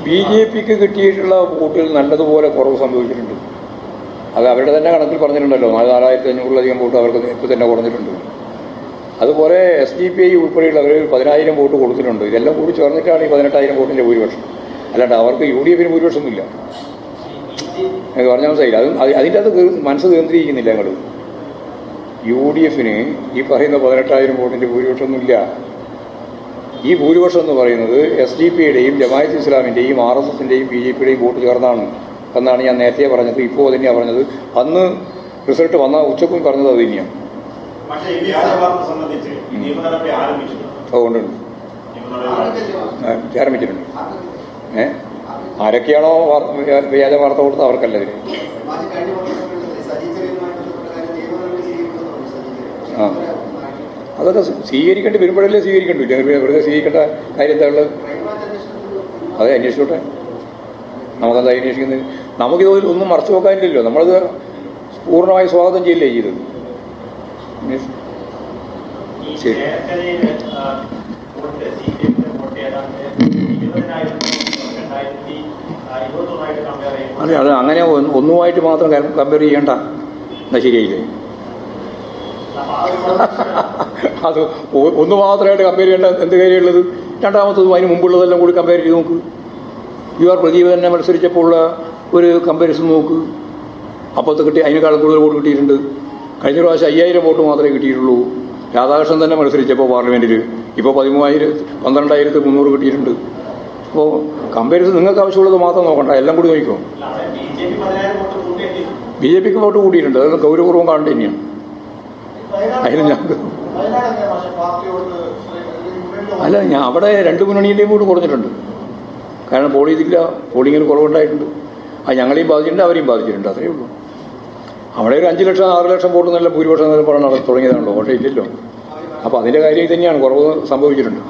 BJPക്ക് കിട്ടിയിട്ടുള്ള വോട്ടിൽ നല്ലതുപോലെ കുറവ് സംഭവിച്ചിട്ടുണ്ട്. അത് അവരുടെ തന്നെ കണക്കിൽ പറഞ്ഞിട്ടുണ്ടല്ലോ. 4500 വോട്ട് അവർക്ക് ഇപ്പോൾ തന്നെ കുറഞ്ഞിട്ടുണ്ട്. അതുപോലെ SDPI ഉൾപ്പെടെയുള്ള അവർ 10,000 വോട്ട് കൊടുത്തിട്ടുണ്ട്. ഇതെല്ലാം കൂടി ചേർന്നിട്ടാണ് ഈ 18,000 വോട്ടിൻ്റെ ഭൂരിപക്ഷം. അല്ലാണ്ട് അവർക്ക് UDFന് ഭൂരിപക്ഷമൊന്നുമില്ല. എനിക്ക് പറഞ്ഞാൽ മനസ്സിലായില്ല. അതിൻ്റെ അത് മനസ്സ് കേന്ദ്രീകരിക്കുന്നില്ല ഞങ്ങൾ. UDFന് ഈ പറയുന്ന 18,000 വോട്ടിൻ്റെ ഭൂരിപക്ഷമൊന്നുമില്ല. ഈ ഭൂരിപക്ഷം എന്ന് പറയുന്നത് SDPയുടെയും ജമാഅത്ത് ഇസ്ലാമിൻ്റെയും RSSൻ്റെയും BJPയുടെയും വോട്ട് ചേർന്നാണ് എന്നാണ് ഞാൻ നേരത്തെ പറഞ്ഞത്. ഇപ്പോൾ തന്നെയാണ് പറഞ്ഞത്. അന്ന് റിസൾട്ട് വന്ന ഉച്ചക്കും പറഞ്ഞത് അത് തന്നെയാണ്. അതുകൊണ്ടുണ്ട് ആരംഭിച്ചിട്ടുണ്ട്. ആരൊക്കെയാണോ വ്യാജ വാർത്ത കൊടുത്തത് അവർക്കല്ല ഇതിന്. അതൊക്കെ സ്വീകരിക്കേണ്ടി വരുമ്പോഴല്ലേ സ്വീകരിക്കേണ്ടില്ല. വെറുതെ സ്വീകരിക്കേണ്ട കാര്യം എന്താ ഉള്ളത്? അതെ, അന്വേഷിച്ചോട്ടെ. നമുക്കത് അന്വേഷിക്കുന്നത്. നമുക്കിത് ഒന്നും മറച്ചു നോക്കാനില്ലല്ലോ. നമ്മളത് പൂർണ്ണമായി സ്വാഗതം ചെയ്യില്ലേ ചെയ്തത്. ശരി, അതെ, അത് അങ്ങനെ ഒന്നുമായിട്ട് മാത്രം കമ്പയർ ചെയ്യണ്ട. എന്നാ ശരിയായില്ലേ? അത് ഒന്ന് മാത്രമായിട്ട് കമ്പയർ ചെയ്യേണ്ട എന്ത് കാര്യമുള്ളത്? രണ്ടാമത്തതും അതിന് മുമ്പുള്ളതെല്ലാം കൂടി കമ്പയർ ചെയ്ത് നോക്ക്. UR പ്രദീപ് തന്നെ മത്സരിച്ചപ്പോൾ ഉള്ള ഒരു കമ്പാരിസൺ നോക്ക്. അപ്പോഴത്തെ കിട്ടി അതിനേക്കാളും കൂടുതൽ വോട്ട് കിട്ടിയിട്ടുണ്ട്. കഴിഞ്ഞ പ്രാവശ്യം 5000 വോട്ട് മാത്രമേ കിട്ടിയിട്ടുള്ളൂ. രാധാകൃഷ്ണൻ തന്നെ മത്സരിച്ചപ്പോൾ പാർലമെൻറ്റിൽ. ഇപ്പോൾ 12,300 കിട്ടിയിട്ടുണ്ട്. അപ്പോൾ കമ്പാരിസൺ നിങ്ങൾക്ക് ആവശ്യമുള്ളത് മാത്രം നോക്കണ്ട, എല്ലാം കൂടി നോക്കിക്കോ. BJPക്ക് വോട്ട് കൂടിയിട്ടുണ്ട്. അതെല്ലാം ഗൗരവപൂർവ്വം കാണേണ്ട തന്നെയാണ്. അതിന് ഞങ്ങൾക്ക് അല്ല, ഞാൻ അവിടെ 2 മുന്നണിയിലെയും കൂടി കുറഞ്ഞിട്ടുണ്ട്. കാരണം പോളിങ്ങിന് കുറവുണ്ടായിട്ടുണ്ട്. അത് ഞങ്ങളെയും ബാധിച്ചിട്ടുണ്ട്, അവരെയും ബാധിച്ചിട്ടുണ്ട്. അത്രയേ ഉള്ളൂ. അവിടെ ഒരു 5 ലക്ഷം 6 ലക്ഷം വോട്ട് നല്ല ഭൂരിപക്ഷം നല്ല പറഞ്ഞാൽ തുടങ്ങിയതാണല്ലോ. വോട്ടേ ഇല്ലല്ലോ. അപ്പോൾ അതിൻ്റെ കാര്യം തന്നെയാണ് കുറവ് സംഭവിച്ചിട്ടുണ്ട്.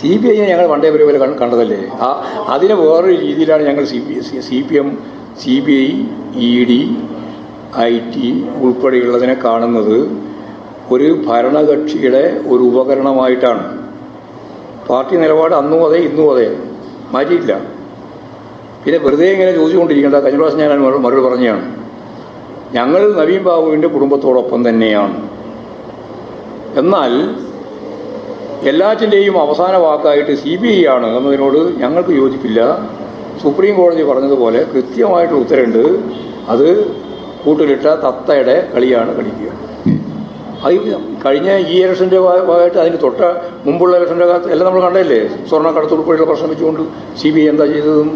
CBI ഞങ്ങൾ പണ്ടേ പോലെ കണ്ടതല്ലേ. അതിനെ വേറൊരു രീതിയിലാണ് ഞങ്ങൾ CPM, CBI, ED, IT ഉൾപ്പെടെയുള്ളതിനെ കാണുന്നത് ഒരു ഭരണകക്ഷിയുടെ ഒരു ഉപകരണമായിട്ടാണ്. പാർട്ടി നിലപാട് അന്നും അതെ ഇന്നും അതെ, മാറ്റിയില്ല. പിന്നെ വെറുതെ ഇങ്ങനെ ചോദിച്ചുകൊണ്ടിരിക്കേണ്ട. കഴിഞ്ഞ പ്രാവശ്യം ഞാൻ മറുപടി പറഞ്ഞതാണ്. ഞങ്ങൾ നവീൻ ബാബുവിൻ്റെ കുടുംബത്തോടൊപ്പം തന്നെയാണ്. എന്നാൽ എല്ലാറ്റിൻ്റെയും അവസാന വാക്കായിട്ട് CBI ആണ് എന്നതിനോട് ഞങ്ങൾക്ക് യോജിപ്പില്ല. സുപ്രീം കോടതി പറഞ്ഞതുപോലെ കൃത്യമായിട്ടുള്ള ഉത്തരവുണ്ട്. അത് കൂട്ടിലിട്ട തത്തയുടെ കളിയാണ് കളിക്കുക. അത് കഴിഞ്ഞ ഈ ഇലക്ഷൻ്റെ ഭാഗമായിട്ട് അതിന് തൊട്ട മുമ്പുള്ള ഇലക്ഷൻ്റെ കാലത്ത് എല്ലാം നമ്മൾ കണ്ടല്ലേ. സ്വർണ്ണക്കടത്ത് ഉൾപ്പെടെയുള്ള പ്രശ്നം വെച്ചുകൊണ്ട് CBI എന്താ ചെയ്തതെന്ന്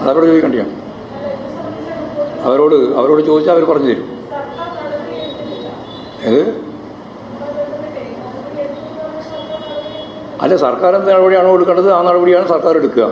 അതവരോട് ചോദിക്കണ്ടിയാണ്. അവരോട് ചോദിച്ചാൽ അവർ പറഞ്ഞു തരും. അല്ല, സർക്കാർ എന്ത് നടപടിയാണോ എടുക്കേണ്ടത് ആ നടപടിയാണ് സർക്കാർ എടുക്കുക.